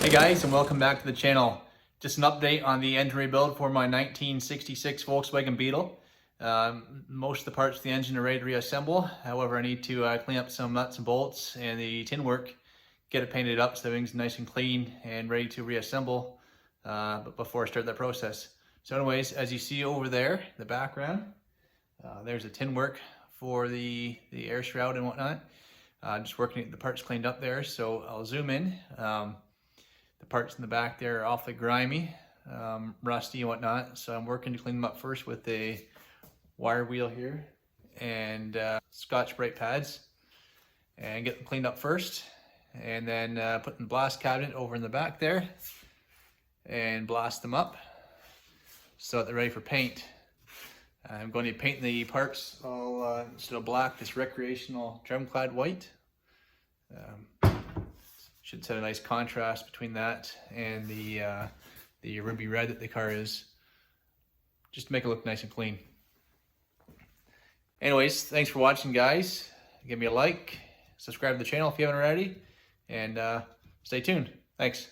Hey guys, and welcome back to the channel. Just an update on the engine rebuild for my 1966 Volkswagen Beetle. Most of the parts of the engine are ready to reassemble. However, I need to clean up some nuts and bolts and the tin work, get it painted up so everything's nice and clean and ready to reassemble but before I start that process. So anyways, as you see over there, the background, there's the tin work for the air shroud and whatnot. Just working the parts cleaned up there, so I'll zoom in. The parts in the back there are awfully grimy, rusty and whatnot, so I'm working to clean them up first with a wire wheel here and Scotch-Brite pads, and get them cleaned up first, and then put the blast cabinet over in the back there and blast them up so that they're ready for paint. I'm going to paint the parts all instead of black, this recreational drum-clad white. Should set a nice contrast between that and the ruby red that the car is, just to make it look nice and clean. Anyways, thanks for watching, guys. Give me a like, subscribe to the channel if you haven't already, and stay tuned. Thanks.